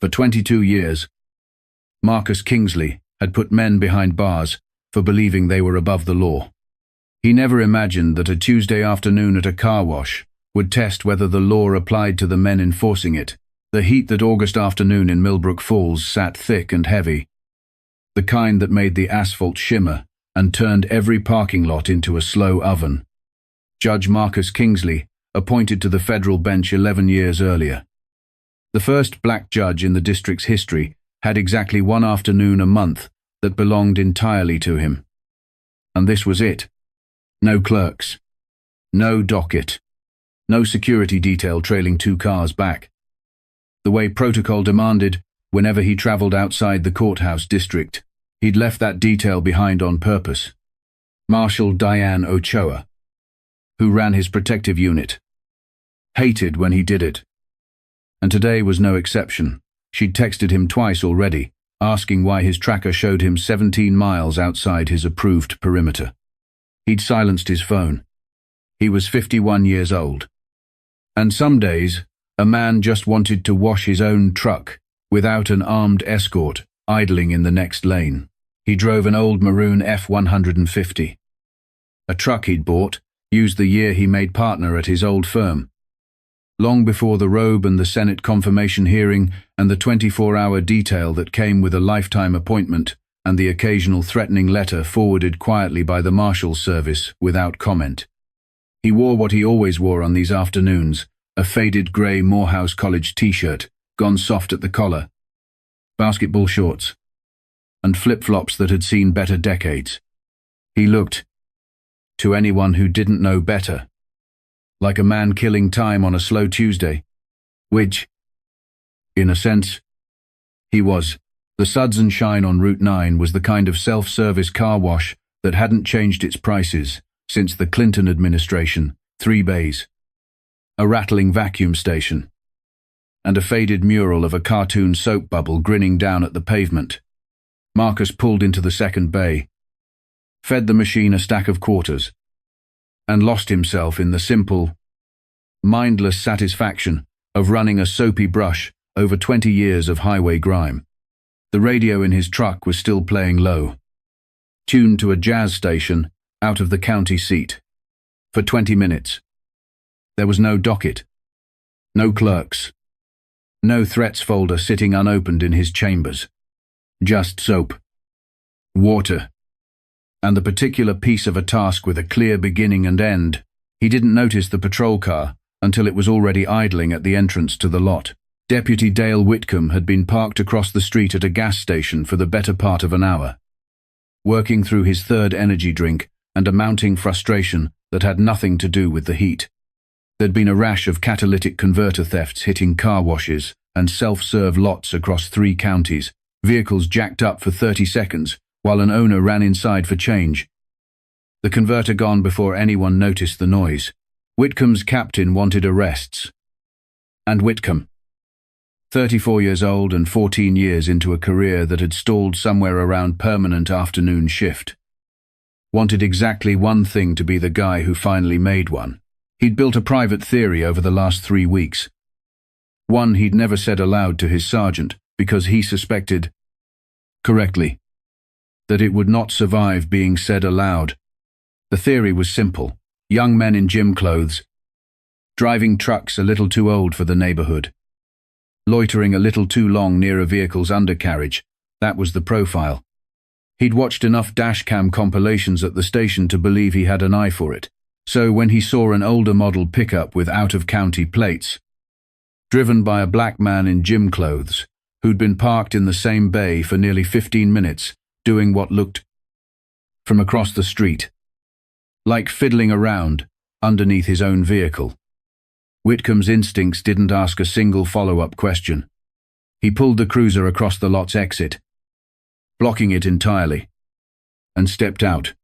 For 22 years, Marcus Kingsley had put men behind bars for believing they were above the law. He never imagined that a Tuesday afternoon at a car wash would test whether the law applied to the men enforcing it. The heat that August afternoon in Millbrook Falls sat thick and heavy, the kind that made the asphalt shimmer and turned every parking lot into a slow oven. Judge Marcus Kingsley, appointed to the federal bench 11 years earlier. The first black judge in the district's history, had exactly one afternoon a month that belonged entirely to him. And this was it. No clerks. No docket. No security detail trailing 2 cars back. The way protocol demanded, whenever he traveled outside the courthouse district, he'd left that detail behind on purpose. Marshal Diane Ochoa, who ran his protective unit, hated when he did it. And today was no exception. She'd texted him twice already, asking why his tracker showed him 17 miles outside his approved perimeter. He'd silenced his phone. He was 51 years old. And some days, a man just wanted to wash his own truck without an armed escort idling in the next lane. He drove an old maroon F-150. A truck he'd bought, used the year he made partner at his old firm. Long before the robe and the Senate confirmation hearing and the 24-hour detail that came with a lifetime appointment and the occasional threatening letter forwarded quietly by the Marshals service without comment. He wore what he always wore on these afternoons, a faded grey Morehouse College t-shirt, gone soft at the collar, basketball shorts, and flip-flops that had seen better decades. He looked, to anyone who didn't know better, like a man killing time on a slow Tuesday, which, in a sense, he was. The Suds and Shine on Route 9 was the kind of self-service car wash that hadn't changed its prices since the Clinton administration, 3 bays, a rattling vacuum station, and a faded mural of a cartoon soap bubble grinning down at the pavement. Marcus pulled into the second bay, fed the machine a stack of quarters, and lost himself in the simple, mindless satisfaction of running a soapy brush over 20 years of highway grime. The radio in his truck was still playing low, tuned to a jazz station out of the county seat. For 20 minutes. There was no docket, no clerks, no threats folder sitting unopened in his chambers. Just soap, water, and the particular piece of a task with a clear beginning and end. He didn't notice the patrol car until it was already idling at the entrance to the lot. Deputy Dale Whitcomb had been parked across the street at a gas station for the better part of an hour, working through his third energy drink and a mounting frustration that had nothing to do with the heat. There'd been a rash of catalytic converter thefts hitting car washes and self-serve lots across 3 counties, vehicles jacked up for 30 seconds while an owner ran inside for change. The converter gone before anyone noticed the noise. Whitcomb's captain wanted arrests. And Whitcomb, 34 years old and 14 years into a career that had stalled somewhere around permanent afternoon shift, wanted exactly one thing: to be the guy who finally made one. He'd built a private theory over the last 3 weeks. One he'd never said aloud to his sergeant because he suspected, correctly, that it would not survive being said aloud. The theory was simple: young men in gym clothes, driving trucks a little too old for the neighborhood, loitering a little too long near a vehicle's undercarriage. That was the profile. He'd watched enough dashcam compilations at the station to believe he had an eye for it. So when he saw an older model pickup with out-of-county plates, driven by a black man in gym clothes, who'd been parked in the same bay for nearly 15 minutes, doing what looked, from across the street, like fiddling around underneath his own vehicle, Whitcomb's instincts didn't ask a single follow-up question. He pulled the cruiser across the lot's exit, blocking it entirely, and stepped out,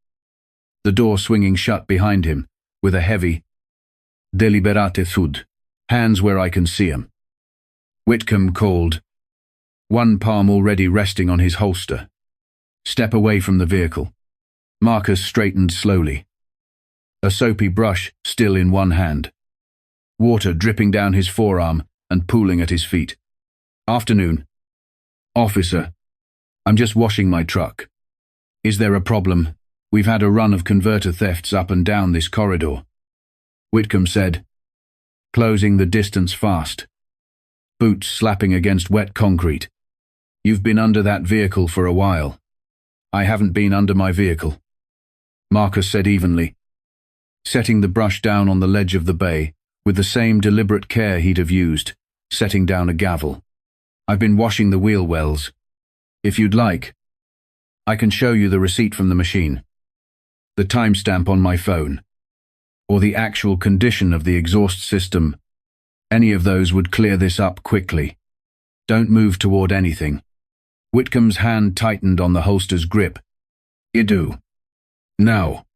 the door swinging shut behind him, with a heavy, "Deliberate thud, hands where I can see 'em." Whitcomb called, one palm already resting on his holster. Step away from the vehicle. Marcus straightened slowly, a soapy brush still in one hand, water dripping down his forearm and pooling at his feet. Afternoon. Officer, I'm just washing my truck. Is there a problem? We've had a run of converter thefts up and down this corridor. Whitcomb said, closing the distance fast. Boots slapping against wet concrete. You've been under that vehicle for a while. I haven't been under my vehicle, Marcus said evenly, setting the brush down on the ledge of the bay with the same deliberate care he'd have used, setting down a gavel. I've been washing the wheel wells. If you'd like, I can show you the receipt from the machine, the timestamp on my phone, or the actual condition of the exhaust system. Any of those would clear this up quickly. Don't move toward anything. Whitcomb's hand tightened on the holster's grip. You do. Now.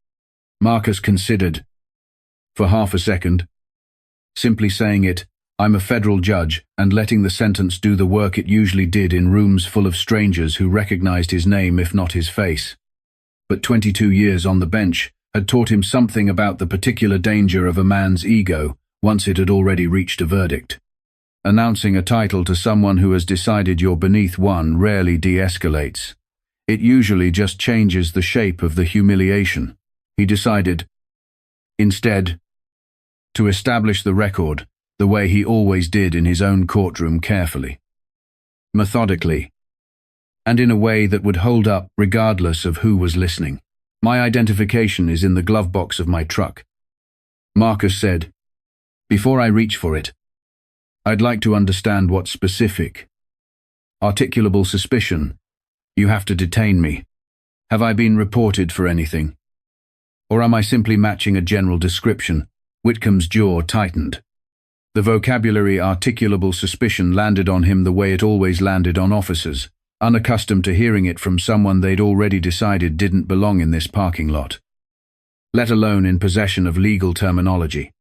Marcus considered. For half a second. Simply saying it, I'm a federal judge, and letting the sentence do the work it usually did in rooms full of strangers who recognized his name if not his face. But 22 years on the bench had taught him something about the particular danger of a man's ego once it had already reached a verdict. Announcing a title to someone who has decided you're beneath one rarely de-escalates. It usually just changes the shape of the humiliation. He decided, instead, to establish the record the way he always did in his own courtroom, carefully, methodically, and in a way that would hold up regardless of who was listening. My identification is in the glove box of my truck, Marcus said. Before I reach for it, I'd like to understand what specific, articulable suspicion you have to detain me. Have I been reported for anything? Or am I simply matching a general description? Whitcomb's jaw tightened. The vocabulary articulable suspicion landed on him the way it always landed on officers, unaccustomed to hearing it from someone they'd already decided didn't belong in this parking lot, let alone in possession of legal terminology.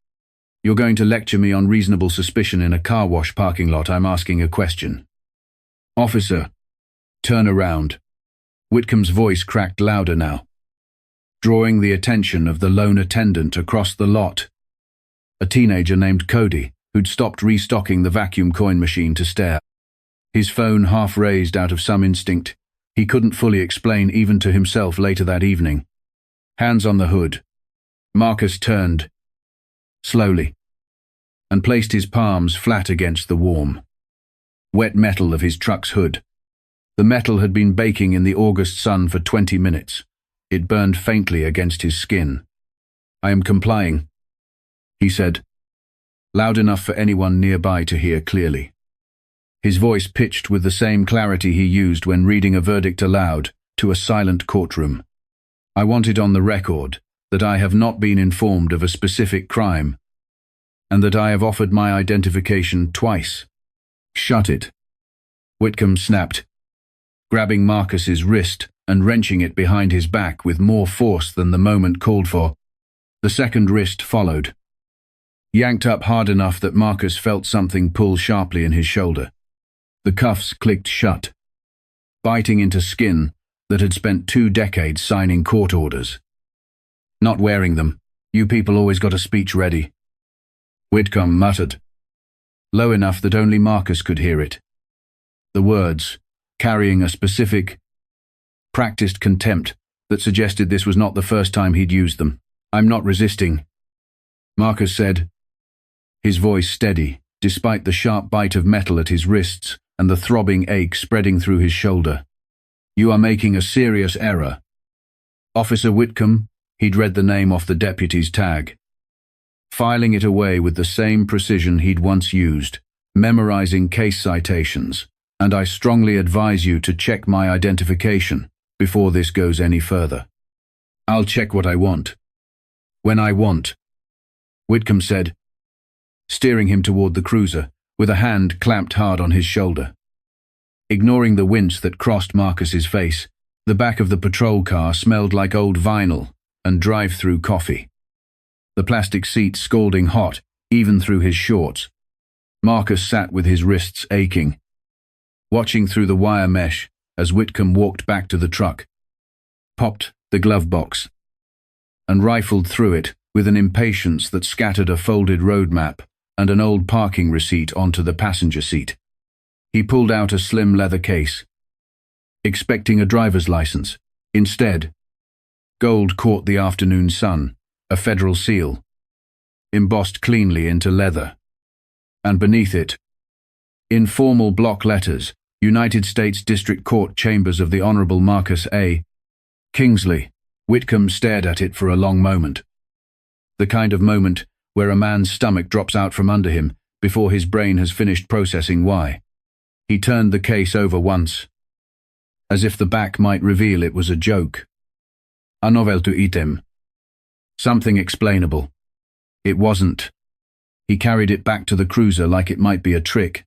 You're going to lecture me on reasonable suspicion in a car wash parking lot? I'm asking a question. Officer, turn around. Whitcomb's voice cracked louder now, drawing the attention of the lone attendant across the lot, a teenager named Cody, who'd stopped restocking the vacuum coin machine to stare, his phone half raised out of some instinct he couldn't fully explain even to himself later that evening. Hands on the hood, Marcus turned, slowly, and placed his palms flat against the warm, wet metal of his truck's hood. The metal had been baking in the August sun for 20 minutes. It burned faintly against his skin. I am complying, he said, loud enough for anyone nearby to hear clearly. His voice pitched with the same clarity he used when reading a verdict aloud to a silent courtroom. I want it on the record that I have not been informed of a specific crime, and that I have offered my identification twice. Shut it, Whitcomb snapped, grabbing Marcus's wrist and wrenching it behind his back with more force than the moment called for. The second wrist followed, yanked up hard enough that Marcus felt something pull sharply in his shoulder. The cuffs clicked shut, biting into skin that had spent 2 decades signing court orders. Not wearing them. You people always got a speech ready, Whitcomb muttered, low enough that only Marcus could hear it. The words, carrying a specific, practiced contempt that suggested this was not the first time he'd used them. I'm not resisting, Marcus said, his voice steady, despite the sharp bite of metal at his wrists and the throbbing ache spreading through his shoulder. You are making a serious error. Officer Whitcomb, he'd read the name off the deputy's tag, filing it away with the same precision he'd once used, memorizing case citations, and I strongly advise you to check my identification before this goes any further. I'll check what I want, when I want, Whitcomb said, steering him toward the cruiser, with a hand clamped hard on his shoulder. Ignoring the wince that crossed Marcus's face, the back of the patrol car smelled like old vinyl and drive-through coffee. The plastic seat scalding hot, even through his shorts. Marcus sat with his wrists aching, watching through the wire mesh as Whitcomb walked back to the truck, popped the glove box, and rifled through it with an impatience that scattered a folded road map and an old parking receipt onto the passenger seat. He pulled out a slim leather case, expecting a driver's license. Instead, gold caught the afternoon sun, a federal seal, embossed cleanly into leather. And beneath it, in formal block letters, United States District Court Chambers of the Honorable Marcus A. Kingsley. Whitcomb stared at it for a long moment. The kind of moment where a man's stomach drops out from under him before his brain has finished processing why. He turned the case over once, as if the back might reveal it was a joke. A novelty item. Something explainable. It wasn't. He carried it back to the cruiser like it might be a trick,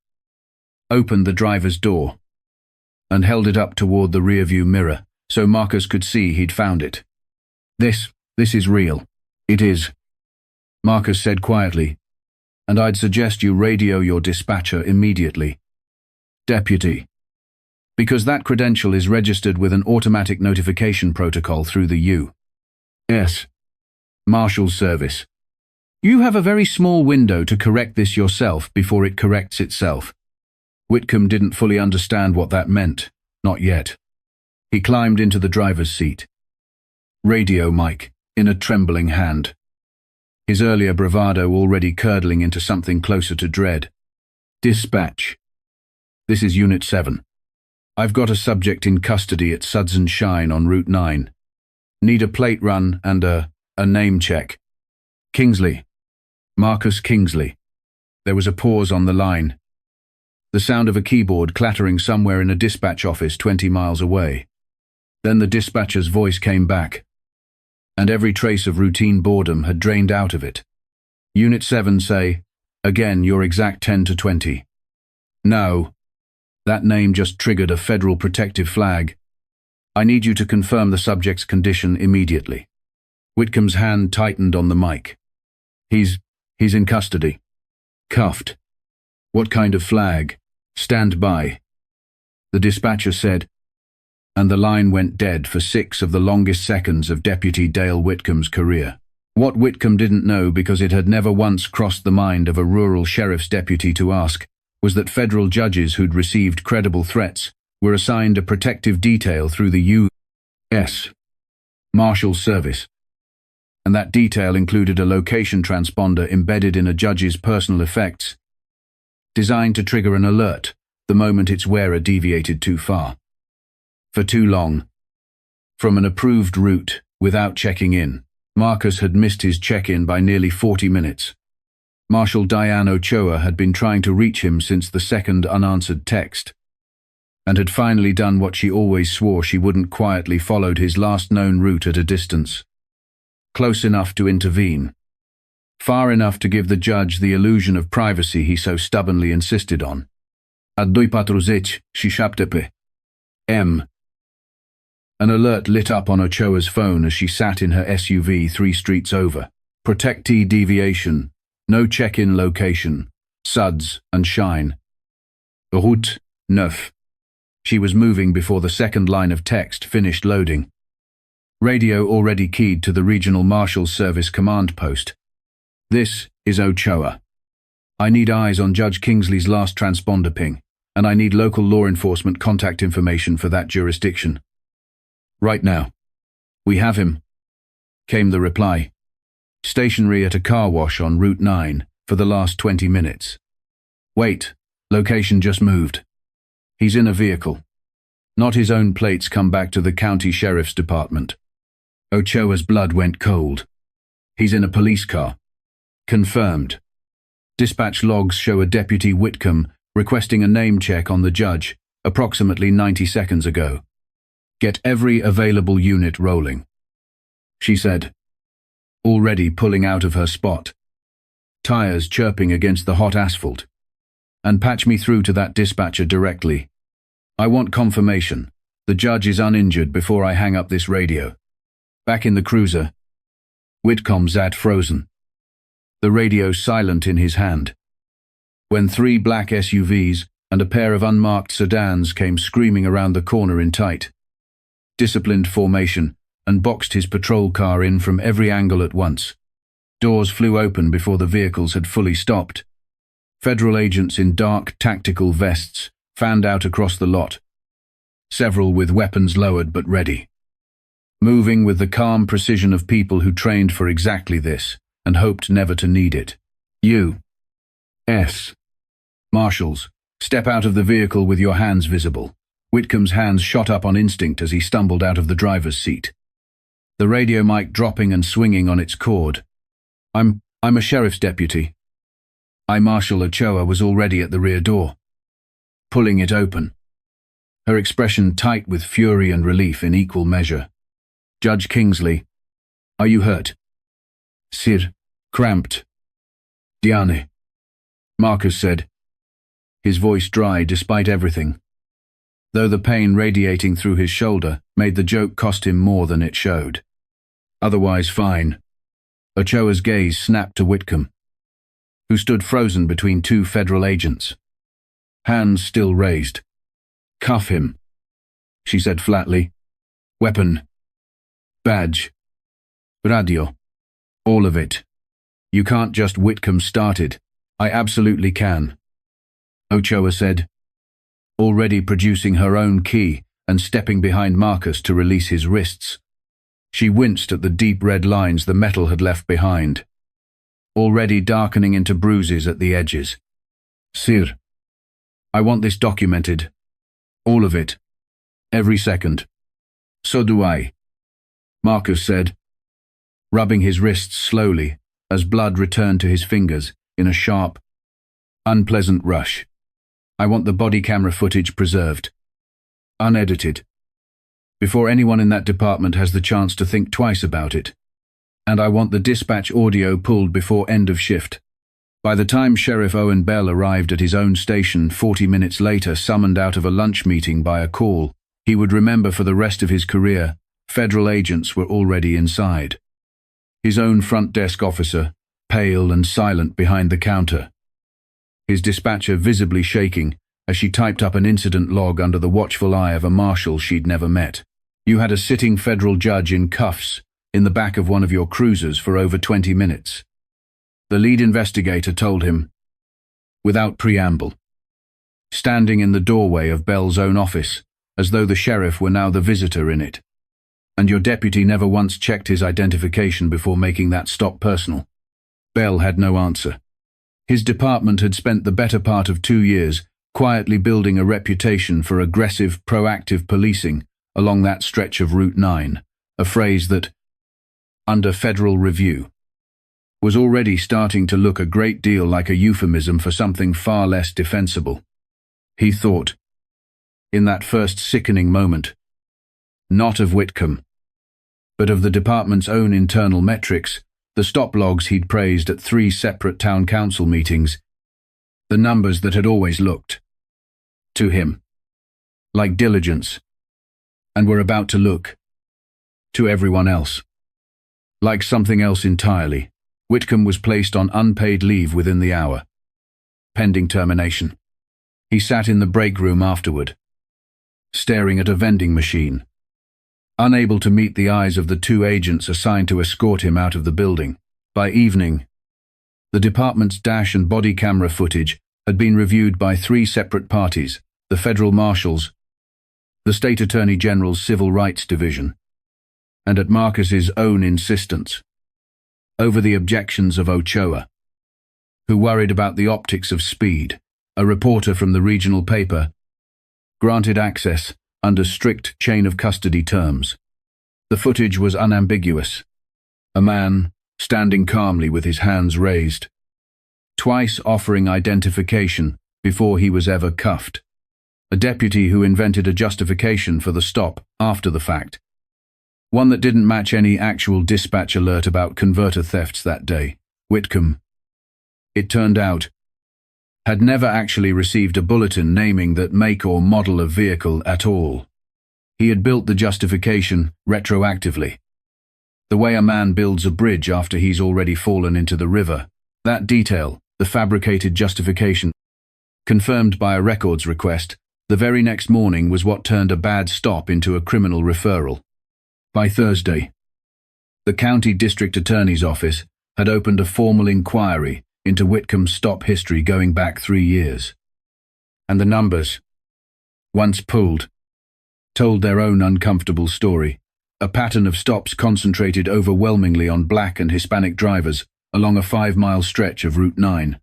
opened the driver's door, and held it up toward the rearview mirror so Marcus could see he'd found it. This is real. It is, Marcus said quietly, and I'd suggest you radio your dispatcher immediately. Deputy. Because that credential is registered with an automatic notification protocol through the U.S. Marshals Service. You have a very small window to correct this yourself before it corrects itself. Whitcomb didn't fully understand what that meant. Not yet. He climbed into the driver's seat. Radio mic in a trembling hand. His earlier bravado already curdling into something closer to dread. Dispatch. This is Unit 7. I've got a subject in custody at Suds and Shine on Route 9. Need a plate run and a name check. Kingsley. Marcus Kingsley. There was a pause on the line. The sound of a keyboard clattering somewhere in a dispatch office 20 miles away. Then the dispatcher's voice came back, and every trace of routine boredom had drained out of it. Unit 7 say, again your exact 10 to 20. No. That name just triggered a federal protective flag. I need you to confirm the subject's condition immediately. Whitcomb's hand tightened on the mic. He's in custody. Cuffed. What kind of flag? Stand by. The dispatcher said, and the line went dead for 6 of the longest seconds of Deputy Dale Whitcomb's career. What Whitcomb didn't know, because it had never once crossed the mind of a rural sheriff's deputy to ask, was that federal judges who'd received credible threats were assigned a protective detail through the U.S. Marshals Service. And that detail included a location transponder embedded in a judge's personal effects, designed to trigger an alert the moment its wearer deviated too far. For too long, from an approved route without checking in, Marcus had missed his check-in by nearly 40 minutes. Marshal Diane Ochoa had been trying to reach him since the second unanswered text, and had finally done what she always swore she wouldn't: quietly followed his last known route at a distance. Close enough to intervene. Far enough to give the judge the illusion of privacy he so stubbornly insisted on. Ad doi patruzeci și șapte M. An alert lit up on Ochoa's phone as she sat in her SUV 3 streets over. Protectee deviation. No check-in location. Suds and Shine. Route 9. She was moving before the second line of text finished loading. Radio already keyed to the Regional Marshals Service command post. This is Ochoa. I need eyes on Judge Kingsley's last transponder ping, and I need local law enforcement contact information for that jurisdiction. Right now. We have him, came the reply. Stationary at a car wash on Route 9 for the last 20 minutes. Wait, location just moved. He's in a vehicle. Not his own plates come back to the county sheriff's department. Ochoa's blood went cold. He's in a police car. Confirmed. Dispatch logs show a Deputy Whitcomb requesting a name check on the judge approximately 90 seconds ago. Get every available unit rolling, she said, already pulling out of her spot. Tires chirping against the hot asphalt. And patch me through to that dispatcher directly. I want confirmation. The judge is uninjured before I hang up this radio. Back in the cruiser. Whitcomb sat frozen. The radio silent in his hand. When 3 black SUVs and a pair of unmarked sedans came screaming around the corner in tight, disciplined formation, and boxed his patrol car in from every angle at once. Doors flew open before the vehicles had fully stopped. Federal agents in dark, tactical vests fanned out across the lot, several with weapons lowered but ready, moving with the calm precision of people who trained for exactly this and hoped never to need it. U.S. Marshals, step out of the vehicle with your hands visible. Whitcomb's hands shot up on instinct as he stumbled out of the driver's seat, the radio mic dropping and swinging on its cord. I'm a sheriff's deputy. Marshal Ochoa was already at the rear door, pulling it open, her expression tight with fury and relief in equal measure. Judge Kingsley, are you hurt? Sir, cramped. Diane, Marcus said, his voice dry despite everything, though the pain radiating through his shoulder made the joke cost him more than it showed. Otherwise fine. Ochoa's gaze snapped to Whitcomb, who stood frozen between two federal agents, hands still raised. Cuff him, she said flatly. Weapon, badge, radio, all of it. You can't just. Whitcomb started. I absolutely can, Ochoa said, already producing her own key and stepping behind Marcus to release his wrists. She winced at the deep red lines the metal had left behind, already darkening into bruises at the edges. Sir, I want this documented. All of it. Every second. So do I, Marcus said, rubbing his wrists slowly as blood returned to his fingers in a sharp, unpleasant rush. I want the body camera footage preserved, unedited, before anyone in that department has the chance to think twice about it. And I want the dispatch audio pulled before end of shift. By the time Sheriff Owen Bell arrived at his own station 40 minutes later, summoned out of a lunch meeting by a call, he would remember for the rest of his career, federal agents were already inside. His own front desk officer, pale and silent behind the counter, his dispatcher visibly shaking as she typed up an incident log under the watchful eye of a marshal she'd never met. You had a sitting federal judge in cuffs in the back of one of your cruisers for over 20 minutes. The lead investigator told him, without preamble, standing in the doorway of Bell's own office, as though the sheriff were now the visitor in it. And your deputy never once checked his identification before making that stop personal. Bell had no answer. His department had spent the better part of 2 years quietly building a reputation for aggressive, proactive policing along that stretch of Route 9, a phrase that, under federal review, was already starting to look a great deal like a euphemism for something far less defensible. He thought, in that first sickening moment, not of Whitcomb, but of the department's own internal metrics, the stop logs he'd praised at 3 separate town council meetings, the numbers that had always looked, to him, like diligence, and were about to look, to everyone else, like something else entirely. Whitcomb was placed on unpaid leave within the hour, pending termination. He sat in the break room afterward, staring at a vending machine, unable to meet the eyes of the 2 agents assigned to escort him out of the building. By evening, the department's dash and body camera footage had been reviewed by 3 separate parties: the federal marshals, the state attorney general's civil rights division, and at Marcus's own insistence, over the objections of Ochoa, who worried about the optics of speed. A reporter from the regional paper granted access under strict chain of custody terms. The footage was unambiguous. A man standing calmly with his hands raised, twice offering identification before he was ever cuffed. A deputy who invented a justification for the stop after the fact, one that didn't match any actual dispatch alert about converter thefts that day. Whitcomb, it turned out, had never actually received a bulletin naming that make or model of vehicle at all. He had built the justification retroactively, the way a man builds a bridge after he's already fallen into the river. That detail, the fabricated justification, confirmed by a records request, the very next morning was what turned a bad stop into a criminal referral. By Thursday, the county district attorney's office had opened a formal inquiry into Whitcomb's stop history going back 3 years. And the numbers, once pulled, told their own uncomfortable story. A pattern of stops concentrated overwhelmingly on black and Hispanic drivers along a 5-mile stretch of Route 9.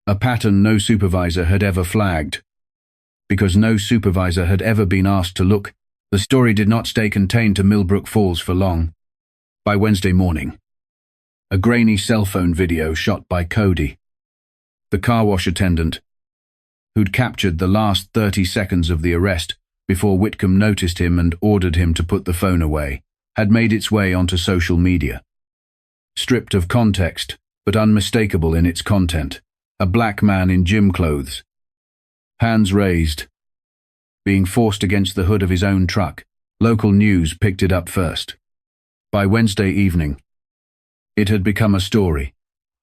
A pattern no supervisor had ever flagged. Because no supervisor had ever been asked to look, the story did not stay contained to Millbrook Falls for long. By Wednesday morning, a grainy cell phone video shot by Cody, the car wash attendant, who'd captured the last 30 seconds of the arrest before Whitcomb noticed him and ordered him to put the phone away, had made its way onto social media. Stripped of context, but unmistakable in its content, a black man in gym clothes, hands raised, being forced against the hood of his own truck. Local news picked it up first. By Wednesday evening, it had become a story.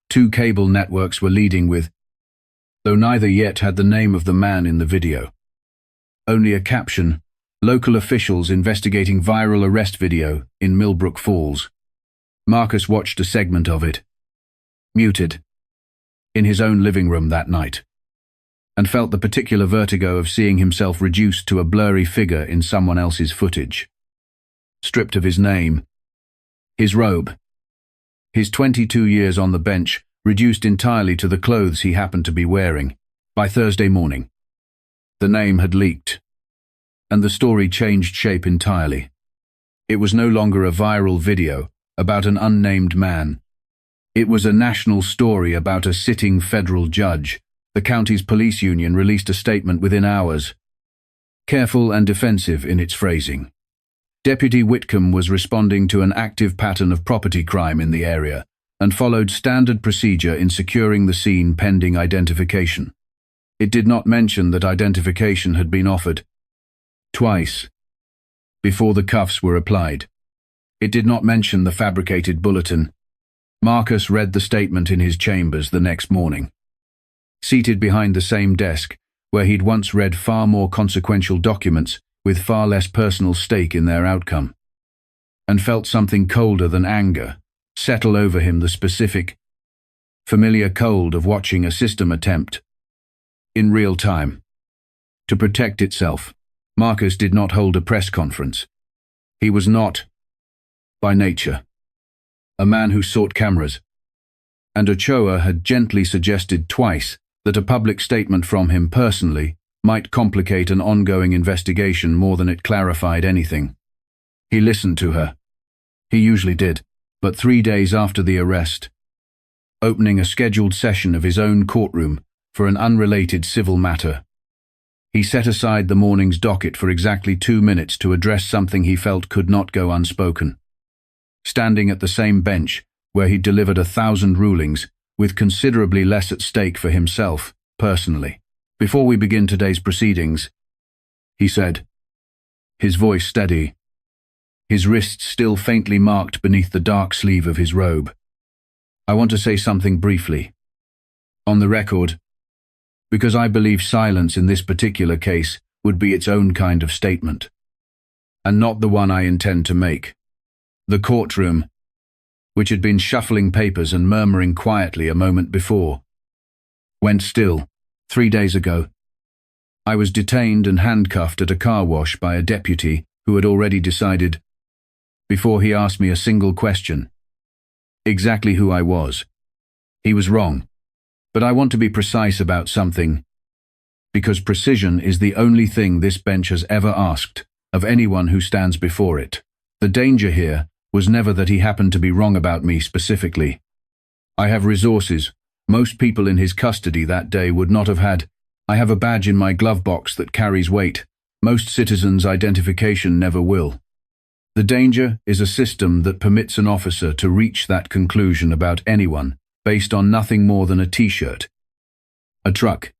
2 cable networks were leading with, though neither yet had the name of the man in the video. Only a caption, "Local officials investigating viral arrest video in Millbrook Falls." Marcus watched a segment of it, muted, in his own living room that night, and felt the particular vertigo of seeing himself reduced to a blurry figure in someone else's footage. Stripped of his name, his robe, his 22 years on the bench reduced entirely to the clothes he happened to be wearing. By Thursday morning, the name had leaked, and the story changed shape entirely. It was no longer a viral video about an unnamed man. It was a national story about a sitting federal judge. The county's police union released a statement within hours, careful and defensive in its phrasing. Deputy Whitcomb was responding to an active pattern of property crime in the area and followed standard procedure in securing the scene pending identification. It did not mention that identification had been offered twice before the cuffs were applied. It did not mention the fabricated bulletin. Marcus read the statement in his chambers the next morning, seated behind the same desk where he'd once read far more consequential documents with far less personal stake in their outcome, and felt something colder than anger settle over him, the specific, familiar cold of watching a system attempt, in real time, to protect itself. Marcus did not hold a press conference. He was not, by nature, a man who sought cameras, and Ochoa had gently suggested twice that a public statement from him personally might complicate an ongoing investigation more than it clarified anything. He listened to her. He usually did, but 3 days after the arrest, opening a scheduled session of his own courtroom for an unrelated civil matter, he set aside the morning's docket for exactly 2 minutes to address something he felt could not go unspoken. Standing at the same bench where he'd delivered 1,000 rulings, with considerably less at stake for himself, personally. "Before we begin today's proceedings," he said, his voice steady, his wrists still faintly marked beneath the dark sleeve of his robe, "I want to say something briefly. On the record, because I believe silence in this particular case would be its own kind of statement, and not the one I intend to make." The courtroom, which had been shuffling papers and murmuring quietly a moment before, went still. 3 days ago, I was detained and handcuffed at a car wash by a deputy who had already decided, before he asked me a single question, exactly who I was. He was wrong, but I want to be precise about something, because precision is the only thing this bench has ever asked of anyone who stands before it. The danger here was never that he happened to be wrong about me specifically. I have resources most people in his custody that day would not have had. I have a badge in my glove box that carries weight. Most citizens' identification never will. The danger is a system that permits an officer to reach that conclusion about anyone based on nothing more than a t-shirt, a truck,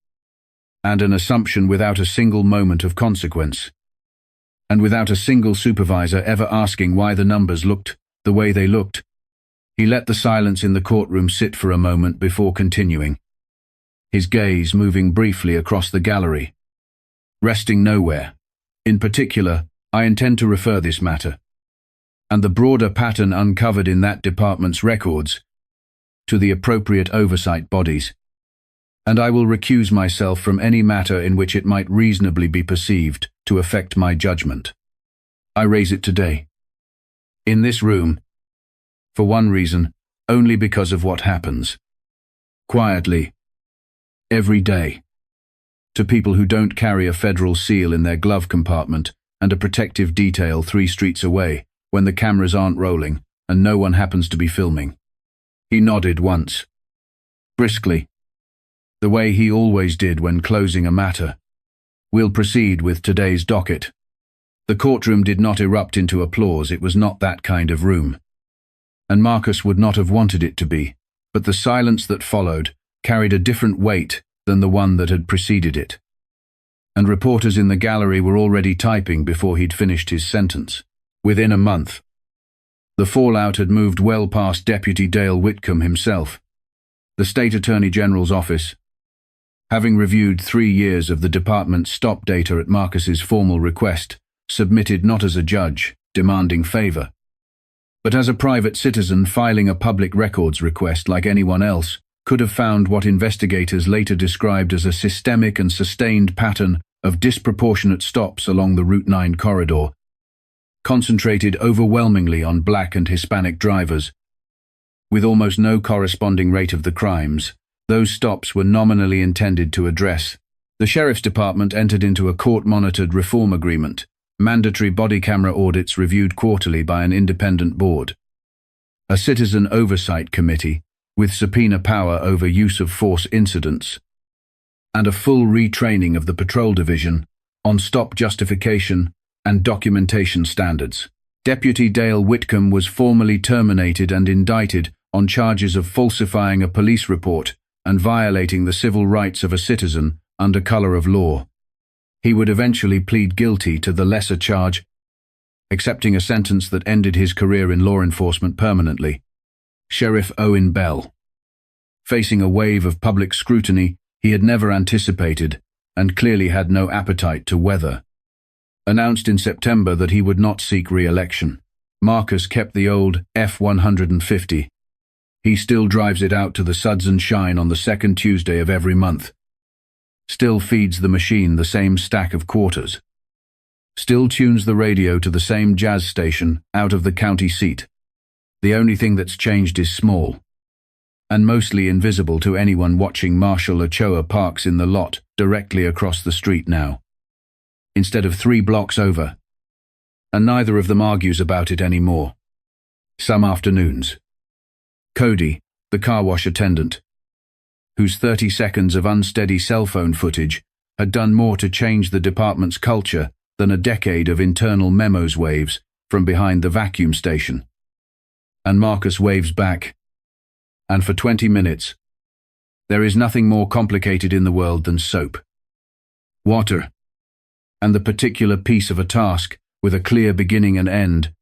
and an assumption without a single moment of consequence, and without a single supervisor ever asking why the numbers looked the way they looked. He let the silence in the courtroom sit for a moment before continuing, his gaze moving briefly across the gallery, resting nowhere. In particular, I intend to refer this matter, and the broader pattern uncovered in that department's records, to the appropriate oversight bodies. and I will recuse myself from any matter in which it might reasonably be perceived to affect my judgment. I raise it today. In this room, for one reason, only because of what happens. Quietly, every day, to people who don't carry a federal seal in their glove compartment and a protective detail 3 streets away when the cameras aren't rolling and no one happens to be filming. He nodded once, briskly, the way he always did when closing a matter. We'll proceed with today's docket. The courtroom did not erupt into applause. It was not that kind of room. And Marcus would not have wanted it to be, but the silence that followed carried a different weight than the one that had preceded it. And reporters in the gallery were already typing before he'd finished his sentence. Within a month, the fallout had moved well past Deputy Dale Whitcomb himself. The State Attorney General's office, having reviewed 3 years of the department's stop data at Marcus's formal request, submitted not as a judge demanding favor, but as a private citizen filing a public records request like anyone else, could have found what investigators later described as a systemic and sustained pattern of disproportionate stops along the Route 9 corridor, concentrated overwhelmingly on Black and Hispanic drivers. With almost no corresponding rate of the crimes those stops were nominally intended to address, the Sheriff's Department entered into a court-monitored reform agreement, mandatory body camera audits reviewed quarterly by an independent board, a citizen oversight committee with subpoena power over use of force incidents, and a full retraining of the patrol division on stop justification and documentation standards. Deputy Dale Whitcomb was formally terminated and indicted on charges of falsifying a police report and violating the civil rights of a citizen under color of law. He would eventually plead guilty to the lesser charge, accepting a sentence that ended his career in law enforcement permanently. Sheriff Owen Bell, facing a wave of public scrutiny he had never anticipated and clearly had no appetite to weather, announced in September that he would not seek re-election. Marcus kept the old F-150. He still drives it out to the suds and shine on the second Tuesday of every month. Still feeds the machine the same stack of quarters. Still tunes the radio to the same jazz station out of the county seat. The only thing that's changed is small, and mostly invisible to anyone watching. Marshal Ochoa parks in the lot directly across the street now, instead of 3 blocks over, and neither of them argues about it anymore. Some afternoons, Cody, the car wash attendant, whose 30 seconds of unsteady cell phone footage had done more to change the department's culture than a decade of internal memos waves from behind the vacuum station. And Marcus waves back, and for 20 minutes, there is nothing more complicated in the world than soap, water, and the particular piece of a task with a clear beginning and end